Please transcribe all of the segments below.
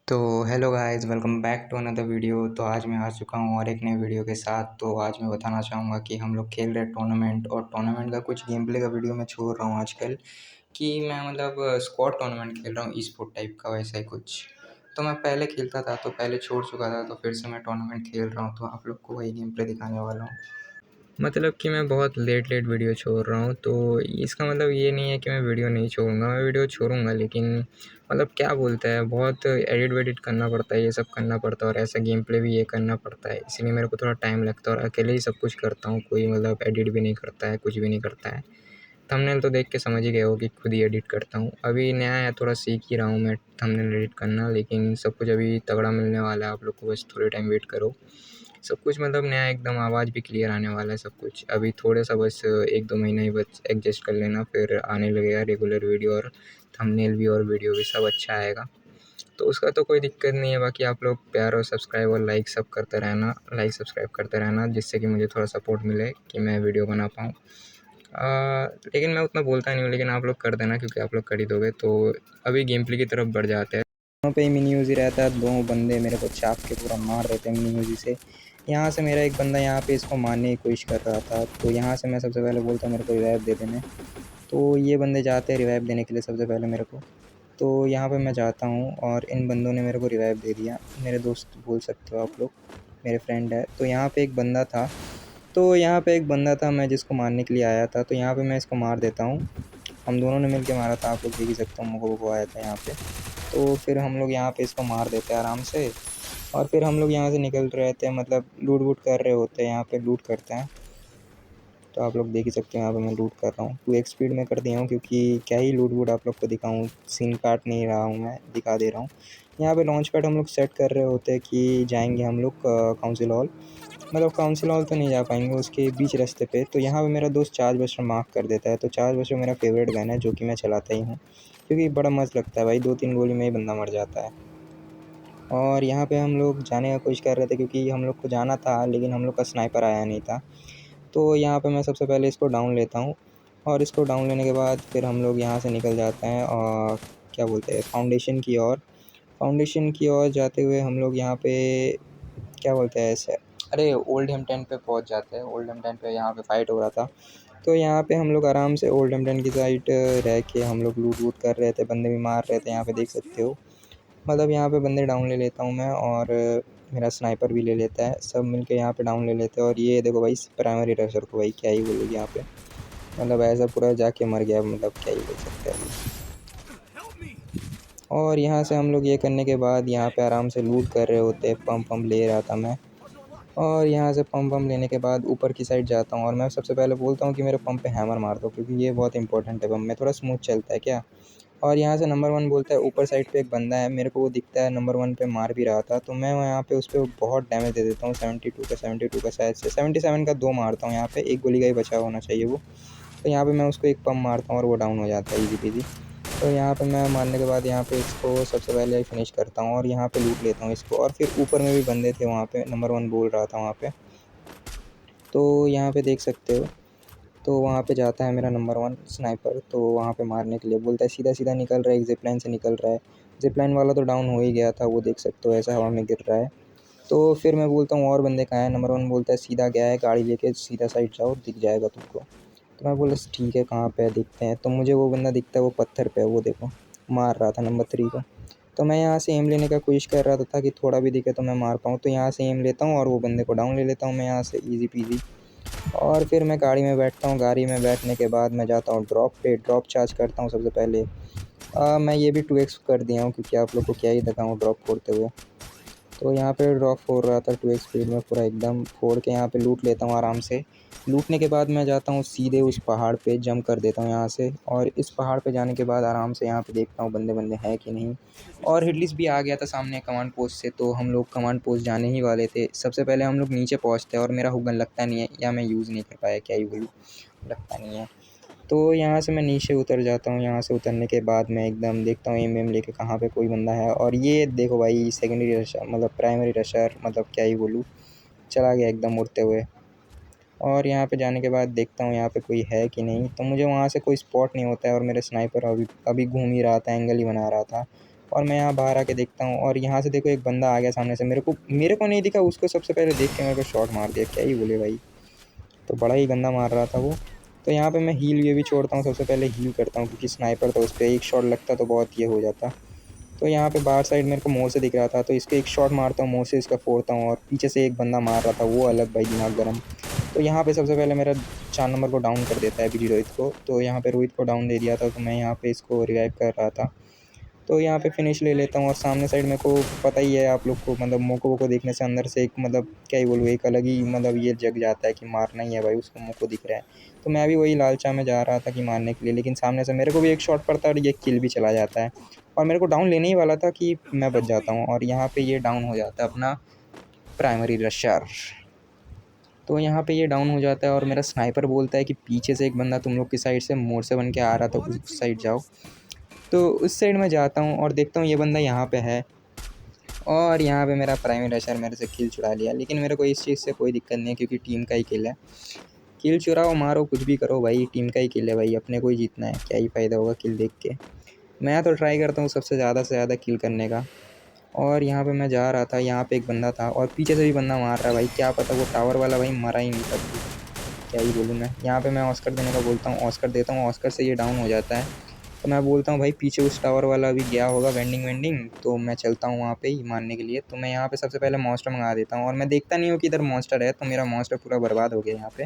तो hello guys, welcome back to another video. तो आज मैं आ चुका हूँ और एक नए वीडियो के साथ। तो आज मैं बताना चाहूँगा कि हम लोग खेल रहे टूर्नामेंट, और टूर्नामेंट का कुछ गेम प्ले का वीडियो मैं छोड़ रहा हूँ आजकल। कि मैं मतलब स्क्वाड टूर्नामेंट खेल रहा हूँ, ई स्पोर्ट टाइप का वैसा ही कुछ। तो मैं पहले खेलता था, तो पहले छोड़ चुका था, तो फिर से मैं टूर्नामेंट खेल रहा हूँ। तो आप लोग को वही गेम प्ले दिखाने वाला हूँ। मतलब कि मैं बहुत लेट लेट वीडियो छोड़ रहा हूँ, तो इसका मतलब ये नहीं है कि मैं वीडियो नहीं छोड़ूंगा, मैं वीडियो छोड़ूंगा। लेकिन मतलब क्या बोलते हैं, बहुत एडिट वेडिट करना पड़ता है, ये सब करना पड़ता है, और ऐसा गेम प्ले भी ये करना पड़ता है, इसलिए मेरे को थोड़ा टाइम लगता है। और अकेले ही सब कुछ करता हूँ, कोई मतलब एडिट भी नहीं करता है, कुछ भी नहीं करता है। थंबनेल तो देख के समझ ही गए हो कि खुद ही एडिट करता हूँ। अभी नया है, थोड़ा सीख ही रहा हूँ मैं थंबनेल एडिट करना, लेकिन सब कुछ अभी तगड़ा मिलने वाला है आप लोग को, बस थोड़े टाइम वेट करो। सब कुछ मतलब नया, एकदम आवाज़ भी क्लियर आने वाला है सब कुछ। अभी थोड़ा सा बस 1-2 महीना ही बस एडजस्ट कर लेना, फिर आने लगेगा रेगुलर वीडियो, और थंबनेल भी और वीडियो भी सब अच्छा आएगा। तो उसका तो कोई दिक्कत नहीं है। बाकी आप लोग प्यार और सब्सक्राइब और लाइक सब करते रहना, लाइक सब्सक्राइब करते रहना, जिससे कि मुझे थोड़ा सपोर्ट मिले कि मैं वीडियो बना पाऊँ। लेकिन मैं उतना बोलता नहीं हूँ, लेकिन आप लोग कर देना, क्योंकि आप लोग कर ही दोगे। तो अभी गेम प्ले की तरफ बढ़ जाते हैं। वहाँ पे मिनी यूज़ी रहता है, 2 बंदे मेरे को चाप के पूरा मार रहे थे मिनी यूज़ी से। यहाँ से मेरा एक बंदा यहाँ पे इसको मारने की कोशिश कर रहा था, तो यहाँ से मैं सबसे पहले बोलता हूँ मेरे को रिवाइव दे देने। तो ये बंदे जाते हैं रिवाइव देने के लिए सबसे पहले मेरे को। तो यहाँ पे मैं जाता हूँ और इन बंदों ने मेरे को रिवाइव दे दिया। मेरे दोस्त बोल सकते हो आप लोग, मेरे फ्रेंड है। तो यहाँ पे एक बंदा था, मैं जिसको मारने के लिए आया था। तो यहाँ पे मैं इसको मार देता हूँ। हम दोनों ने मिल के मारा था, आप लोग देख ही सकते हो, मोको आया था यहाँ पे। तो फिर हम लोग यहाँ पे इसको मार देते हैं आराम से, और फिर हम लोग यहाँ से निकल रहे थे, मतलब लूट वूट कर रहे होते हैं, यहाँ पे लूट करते हैं। तो आप लोग देख ही सकते हैं, यहाँ पे मैं लूट कर रहा हूँ, 2x स्पीड में कर दिया हूँ, क्योंकि क्या ही लूट वूट आप लोग को दिखाऊँ, सीन काट नहीं रहा हूँ, मैं दिखा दे रहा हूँ। यहाँ पे लॉन्च पैड हम लोग सेट कर रहे होते हैं कि जाएंगे हम लोग काउंसिल हॉल। मतलब काउंसिल हॉल तो नहीं जा पाएंगे, उसके बीच रास्ते पे। तो यहाँ पे मेरा दोस्त चार्ज बस्टर मार्क कर देता है। तो चार्ज बस्टर मेरा फेवरेट गन है, जो कि मैं चलाता ही हूँ, क्योंकि बड़ा मस्त लगता है भाई, 2-3 गोली में ही बंदा मर जाता है। और यहाँ पे हम लोग जाने का कोशिश कर रहे थे, क्योंकि हम लोग को जाना था, लेकिन हम लोग का स्नाइपर आया नहीं था। तो यहाँ पे मैं सबसे पहले इसको डाउन लेता हूँ, और इसको डाउन लेने के बाद फिर हम लोग यहाँ से निकल जाते हैं, और क्या बोलते हैं, फाउंडेशन की ओर जाते हुए हम लोग यहाँ पे क्या बोलते हैं ऐसे, अरे ओल्ड हेम्पटन पे पहुँच जाते हैं। ओल्ड हेम्पटन पे यहाँ पे फ़ाइट हो रहा था, तो यहाँ पे हम लोग आराम से ओल्ड हेम्पटन की साइड रह के हम लोग लूट वूट कर रहे थे, बंदे भी मार रहे थे, यहाँ पे देख सकते हो। मतलब यहाँ पे बंदे डाउन ले लेता हूँ मैं, और मेरा स्नाइपर भी ले लेता है, सब मिलके यहाँ पे डाउन ले लेते हैं। और ये देखो भाई, प्राइमरी रशर को भाई क्या ही बोलूँ यहाँ पे, मतलब ऐसा पूरा जाके मर गया, मतलब क्या ही बोल सकते हैं अभी। और यहाँ से हम लोग ये करने के बाद यहाँ पे आराम से लूट कर रहे होते हैं, पम्प ले रहा था मैं। और यहाँ से पम्प लेने के बाद ऊपर की साइड जाता हूँ, और मैं सबसे पहले बोलता हूँ कि मेरे पंप पे हैमर मार दो, क्योंकि ये बहुत इंपॉर्टेंट है, पंप में थोड़ा स्मूथ चलता है क्या। और यहाँ से नंबर 1 बोलता है, ऊपर साइड पे एक बंदा है, मेरे को वो दिखता है, नंबर 1 पे मार भी रहा था। तो मैं यहाँ पे उस पर बहुत डैमेज दे देता हूँ, 72 का शायद से 77 का 2 मारता हूँ यहाँ पे, एक गोली का ही बचा होना चाहिए वो। तो यहाँ पे मैं उसको एक पम्प मारता हूँ और वो डाउन हो जाता है ईज़ी पीज़ी। तो यहाँ पे मैं मारने के बाद यहाँ पे इसको सबसे पहले फिनिश करता हूँ, और यहाँ पे लूट लेता हूँ इसको। और फिर ऊपर में भी बंदे थे वहाँ पे, नंबर 1 बोल रहा था वहाँ पे, तो यहाँ पे देख सकते हो। तो वहाँ पे जाता है मेरा नंबर 1 स्नाइपर, तो वहाँ पे मारने के लिए बोलता है, सीधा सीधा निकल रहा है, एक ज़िप लाइन से निकल रहा है। ज़िप लाइन वाला तो डाउन हो ही गया था, वो देख सकते हो, ऐसा हवा में गिर रहा है। तो फिर मैं बोलता हूँ और बंदे कहाँ हैं, नंबर 1 बोलता है सीधा गया है, गाड़ी लेके सीधा साइड जाओ, दिख जाएगा तुमको। तो मैं बोला ठीक है, कहाँ पे है, दिखते हैं। तो मुझे वो बंदा दिखता है, वो पत्थर पे है, वो देखो, मार रहा था नंबर 3 को। तो मैं यहाँ से एम लेने का कोशिश कर रहा था ताकि थोड़ा भी दिखे तो मैं मार पाऊँ। तो यहाँ से एम लेता हूँ और वो बंदे को डाउन ले लेता हूँ मैं यहाँ से, ईज़ी पीज़ी। और फिर मैं गाड़ी में बैठता हूँ, गाड़ी में बैठने के बाद मैं जाता हूँ ड्रॉप पे, ड्रॉप चार्ज करता हूँ सबसे पहले। मैं ये भी 2x कर दिया हूँ, क्योंकि आप लोग को क्या ही दिखाऊँ ड्रॉप फोड़ते हुए। तो यहाँ पे ड्रॉप फोड़ रहा था 2x स्पीड में, पूरा एकदम फोड़ के यहाँ पे लूट लेता हूँ आराम से। लूटने के बाद मैं जाता हूँ सीधे उस पहाड़ पे, जंप कर देता हूँ यहाँ से। और इस पहाड़ पे जाने के बाद आराम से यहाँ पे देखता हूँ बंदे बंदे हैं कि नहीं। और हिटलिस्ट भी आ गया था सामने कमांड पोस्ट से, तो हम लोग कमांड पोस्ट जाने ही वाले थे। सबसे पहले हम लोग नीचे पहुँचते हैं, और मेरा हुगन लगता नहीं है, या मैं यूज़ नहीं कर पाया, क्या ही बोलूँ, लगता नहीं है। तो यहाँ से मैं नीचे उतर जाता हूँ, यहाँ से उतरने के बाद मैं एकदम देखता हूँ एम लेके कहाँ पे कोई बंदा है। और ये देखो भाई, सेकेंडरी रशर मतलब प्राइमरी रशर, मतलब क्या ही बोलूँ, चला गया एकदम उड़ते हुए। और यहाँ पे जाने के बाद देखता हूँ यहाँ पे कोई है कि नहीं। तो मुझे वहाँ से कोई स्पॉट नहीं होता है, और मेरे स्नाइपर अभी अभी घूम ही रहा था, एंगल ही बना रहा था। और मैं यहाँ बाहर आके देखता हूँ और यहाँ से देखो एक बंदा आ गया सामने से, मेरे को नहीं दिखा, उसको सबसे पहले देख के मेरे को शॉट मार दिया। क्या ही बोले भाई, तो बड़ा ही गंदा मार रहा था वो। तो यहाँ पे मैं हील ये भी छोड़ता हूँ, सबसे पहले हील करता हूँ क्योंकि स्नाइपर था, उस पर एक शॉट लगता तो बहुत ये हो जाता। तो यहाँ पे बाहर साइड मेरे को मोड़ से दिख रहा था, तो इसको एक शॉट मारता हूँ, मोड़ से इसका फोड़ता हूँ और पीछे से एक बंदा मार रहा था, वो अलग भाई दिमाग गरम। तो यहाँ पे सबसे पहले मेरा 4 नंबर को डाउन कर देता है बीजी रोहित को। तो यहाँ पे रोहित को डाउन दे दिया था, तो मैं यहाँ पे इसको रिवाइव कर रहा था। तो यहाँ पे फिनिश ले लेता हूँ और सामने साइड मेरे को पता ही है आप लोग को, मतलब मोको को देखने से अंदर से एक मतलब क्या ही बोलूँ, एक अलग ही मतलब ये जग जाता है कि मारना ही है भाई, उसको मोको दिख रहा है। तो मैं भी वही लालचा में जा रहा था कि मारने के लिए, लेकिन सामने से मेरे को भी एक शॉट पड़ता है और ये किल भी चला जाता है और मेरे को डाउन लेने ही वाला था कि मैं बच जाता हूँ और यहाँ पर ये डाउन हो जाता है अपना प्राइमरी रशर। तो यहाँ पे ये डाउन हो जाता है और मेरा स्नाइपर बोलता है कि पीछे से एक बंदा तुम लोग की साइड से मोड़ से बन के आ रहा था, उस साइड जाओ। तो उस साइड में जाता हूँ और देखता हूँ ये बंदा यहाँ पे है और यहाँ पे मेरा प्राइमरी रशर मेरे से किल चुरा लिया। लेकिन मेरे को इस चीज़ से कोई दिक्कत नहीं है क्योंकि टीम का ही किल है। किल चुराओ मारो कुछ भी करो भाई, टीम का ही किल है भाई, अपने को ही जीतना है, क्या ही फ़ायदा होगा किल देख के। मैं तो ट्राई करता हूँ सबसे ज़्यादा से ज़्यादा किल करने का। और यहाँ पे मैं जा रहा था, यहाँ पे एक बंदा था और पीछे से भी बंदा मार रहा है भाई, क्या पता वो टावर वाला भाई मरा ही नहीं तब भी। क्या ही बोलूँ मैं, यहाँ पे मैं ऑस्कर देने का बोलता हूँ, ऑस्कर देता हूँ, ऑस्कर से ये डाउन हो जाता है। तो मैं बोलता हूँ भाई पीछे उस टावर वाला भी गया होगा वेंडिंग वेंडिंग, तो मैं चलता हूँ वहाँ पे ही मारने के लिए। तो मैं यहाँ पे सबसे पहले मॉन्स्टर मंगा देता हूँ और मैं देखता नहीं हूँ कि इधर मॉन्स्टर है, तो मेरा मॉन्स्टर पूरा बर्बाद हो गया यहाँ पे।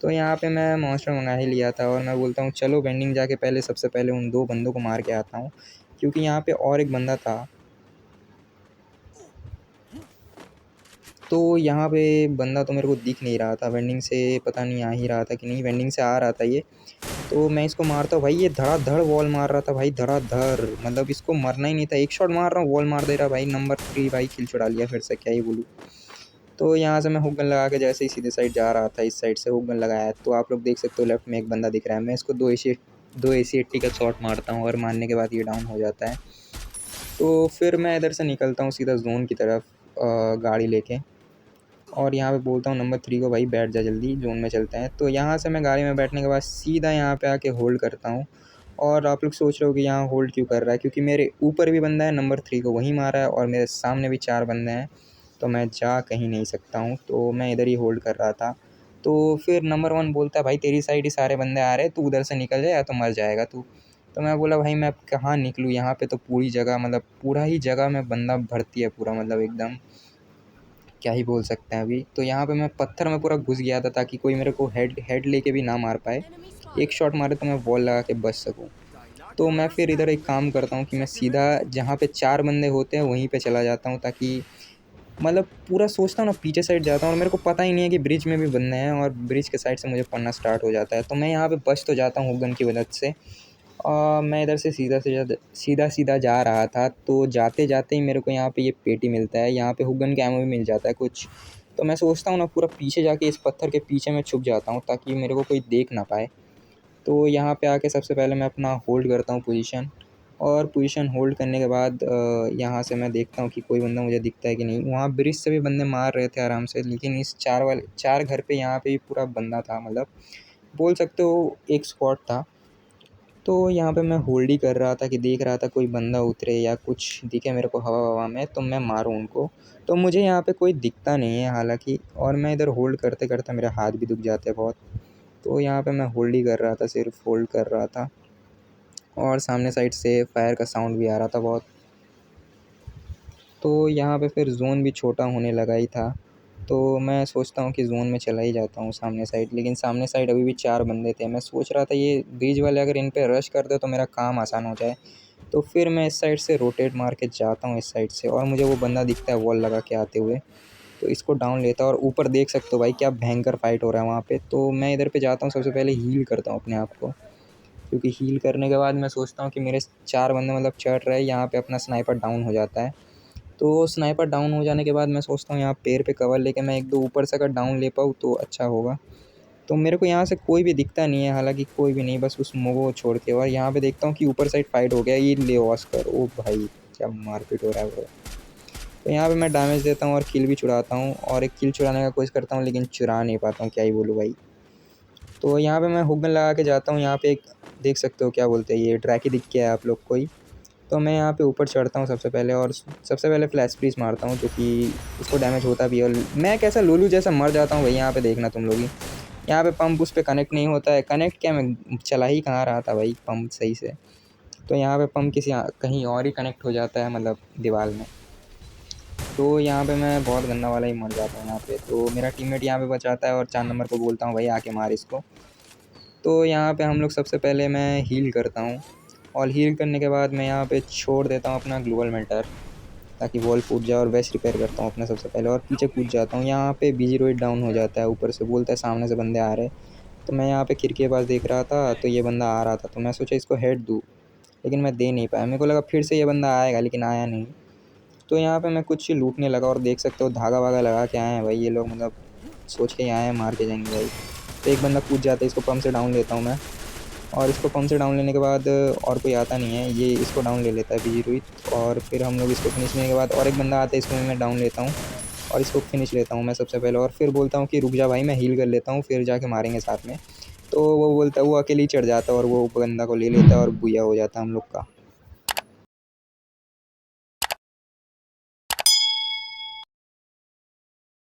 तो यहाँ पे मैं मॉन्स्टर मंगा ही लिया था और मैं बोलता हूँ चलो वेंडिंग जाके पहले सबसे पहले उन 2 बंदों को मार के आता हूँ, क्योंकि यहाँ पे और एक बंदा था। तो यहाँ पे बंदा तो मेरे को दिख नहीं रहा था, वेंडिंग से पता नहीं आ ही रहा था कि नहीं, वेंडिंग से आ रहा था ये। तो मैं इसको मारता हूँ भाई, ये धड़ाधड़ वॉल मार रहा था भाई, धड़ाधड़, मतलब इसको मरना ही नहीं था, एक शॉट मार रहा हूँ वॉल मार दे रहा भाई। नंबर 3 भाई किल छुड़ा लिया फिर से, क्या ही बोलूँ। तो यहाँ से मैं हुक गन लगा के जैसे ही सीधे साइड जा रहा था, इस साइड से हुक गन लगाया, तो आप लोग देख सकते हो लेफ्ट में एक बंदा दिख रहा है। मैं इसको 2 AC 80 का शॉट मारता हूँ और मारने के बाद ये डाउन हो जाता है। तो फिर मैं इधर से निकलता हूँ सीधा जोन की तरफ गाड़ी लेके और यहाँ पे बोलता हूँ नंबर 3 को भाई बैठ जा जल्दी, जोन में चलते हैं। तो यहाँ से मैं गाड़ी में बैठने के बाद सीधा यहाँ पे आके होल्ड करता हूँ। और आप लोग सोच रहे हो कि यहाँ होल्ड क्यों कर रहा है, क्योंकि मेरे ऊपर भी बंदा है, नंबर 3 को वहीं मारा है और मेरे सामने भी 4 बंदे हैं, तो मैं जा कहीं नहीं सकता हूँ, तो मैं इधर ही होल्ड कर रहा था। तो फिर नंबर 1 बोलता है भाई तेरी साइड ही सारे बंदे आ रहे हैं, तू उधर से निकल जाए या तो मर जाएगा तू। तो मैं बोला भाई मैं अब कहाँ निकलूँ, यहाँ पे तो पूरी जगह मतलब पूरा ही जगह में बंदा भर्ती है पूरा, मतलब एकदम क्या ही बोल सकते हैं अभी। तो यहाँ पे मैं पत्थर में पूरा घुस गया था ताकि कोई मेरे को हेड हेड लेके भी ना मार पाए, एक शॉट मारे तो मैं वॉल लगा के बच सकूँ। तो मैं फिर इधर एक काम करता हूँ कि मैं सीधा जहाँ पे 4 बंदे होते हैं वहीं पे चला जाता हूँ, ताकि मतलब पूरा सोचता हूँ ना पीछे साइड जाता हूँ और मेरे को पता ही नहीं है कि ब्रिज में भी बंदे हैं और ब्रिज के साइड से मुझे पड़ना स्टार्ट हो जाता है। तो मैं यहाँ पे बच तो जाता हूँ गन की मदद से। मैं इधर से सीधा सीधा जा रहा था, तो जाते जाते ही मेरे को यहाँ पे ये पेटी मिलता है, यहाँ पे हुगन का एमो भी मिल जाता है कुछ। तो मैं सोचता हूँ ना पूरा पीछे जाके इस पत्थर के पीछे मैं छुप जाता हूँ ताकि मेरे को कोई देख ना पाए। तो यहाँ पे आके सबसे पहले मैं अपना होल्ड करता हूँ पोजीशन, और पोजीशन होल्ड करने के बाद यहाँ से मैं देखता हूँ कि कोई बंदा मुझे दिखता है कि नहीं। वहाँ ब्रिज से भी बंदे मार रहे थे आराम से, लेकिन इस 4 घर पे यहाँ पे भी पूरा बंदा था, मतलब बोल सकते हो एक स्क्वाड था। तो यहाँ पे मैं होल्ड ही कर रहा था कि देख रहा था कोई बंदा उतरे या कुछ दिखे मेरे को हवा हवा में तो मैं मारूँ उनको। तो मुझे यहाँ पे कोई दिखता नहीं है हालांकि, और मैं इधर होल्ड करते करते मेरे हाथ भी दुख जाते हैं बहुत। तो यहाँ पे मैं होल्ड ही कर रहा था, सिर्फ होल्ड कर रहा था, और सामने साइड से फायर का साउंड भी आ रहा था बहुत। तो यहाँ पे फिर जोन भी छोटा होने लगा ही था, तो मैं सोचता हूँ कि जोन में चला ही जाता हूँ सामने साइड। लेकिन सामने साइड अभी भी 4 बंदे थे, मैं सोच रहा था ये ब्रिज वाले अगर इन पे रश कर दे तो मेरा काम आसान हो जाए। तो फिर मैं इस साइड से रोटेट मार के जाता हूँ इस साइड से, और मुझे वो बंदा दिखता है वॉल लगा के आते हुए, तो इसको डाउन लेता हूँ। और ऊपर देख सकते हो भाई क्या भयंकर फाइट हो रहा है वहाँ पे। तो मैं इधर पे जाता हूँ, सबसे पहले हील करता हूँ अपने आप को, क्योंकि हील करने के बाद मैं सोचता हूँ कि मेरे 4 बंदे मतलब चढ़ रहे हैं, यहाँ पे अपना स्नाइपर डाउन हो जाता है। तो स्नाइपर डाउन हो जाने के बाद मैं सोचता हूँ यहाँ पेड़ पे कवर लेके मैं 1-2 ऊपर से अगर डाउन ले पाऊँ तो अच्छा होगा। तो मेरे को यहाँ से कोई भी दिखता नहीं है, हालांकि कोई भी नहीं, बस उस मोगो छोड़ के। और यहाँ पे देखता हूँ कि ऊपर साइड फाइट हो गया, ये ले ऑस्कर, ओ भाई क्या मारपीट हो रहा है ब्रो। तो यहाँ पे मैं डैमेज देता हूँ और किल भी चुराता हूँ, और एक किल चुराने का कोशिश करता हूँ लेकिन चुरा नहीं पाता हूँ, क्या ही बोलूँ भाई। तो यहाँ पे मैं हुक गन लगा के जाता हूँ, यहाँ पे एक देख सकते हो क्या बोलते हैं ये ट्रैकी दिख गया है आप लोग को ही। तो मैं यहाँ पे ऊपर चढ़ता हूँ सबसे पहले और सबसे पहले फ्लैश फ्रीज मारता हूँ, जो कि उसको डैमेज होता भी है। और मैं कैसा लोलू जैसा मर जाता हूँ भाई, यहाँ पे देखना तुम लोग ही। यहाँ पे पंप उस पर कनेक्ट नहीं होता है। कनेक्ट क्या, मैं चला ही कहाँ रहा था भाई पंप सही से। तो यहाँ पे पंप कहीं और ही कनेक्ट हो जाता है, मतलब दीवार में। तो यहाँ पे मैं बहुत गंदा वाला ही मर जाता हूँ यहाँ पे। तो मेरा टीममेट यहाँ पे बचाता है और 4 नंबर को बोलता हूँ भाई आके मार इसको। तो यहाँ पे हम लोग सबसे पहले मैं हील करता हूँ, और हील करने के बाद मैं यहाँ पे छोड़ देता हूँ अपना ग्लोबल मेल्टर, ताकि वॉल फूट जाए। और वेस्ट रिपेयर करता हूँ अपना सबसे पहले, और पीछे कूद जाता हूँ। यहाँ पे बीजीरोइड डाउन हो जाता है, ऊपर से बोलता है सामने से बंदे आ रहे। तो मैं यहाँ पे खिड़की के पास देख रहा था, तो ये बंदा आ रहा था, तो मैं सोचा इसको हेड दूँ, लेकिन मैं दे नहीं पाया। मेरे को लगा फिर से ये बंदा आएगा, लेकिन आया नहीं। तो यहाँ पे मैं कुछ लूटने लगा, और देख सकते हो धागा वागा लगा के आए हैं भाई ये लोग, मतलब सोच के ही आए हैं मार के जाएंगे भाई। तो एक बंदा कूद जाता है, इसको पंप से डाउन लेता हूँ मैं। और इसको पंप से डाउन लेने के बाद और कोई आता नहीं है, ये इसको डाउन ले लेता है बीजी रोहित। और फिर हम लोग इसको फिनिश लेने के बाद और एक बंदा आता है, इसको मैं डाउन लेता हूँ और इसको फिनिश लेता हूँ मैं सबसे पहले। और फिर बोलता हूँ कि रुक जा भाई, मैं हील कर लेता हूँ, फिर जाके मारेंगे साथ में। तो वो बोलता है, वो अकेले ही चढ़ जाता है और वो बंदा को ले लेता है, और बुया हो जाता है हम लोग का।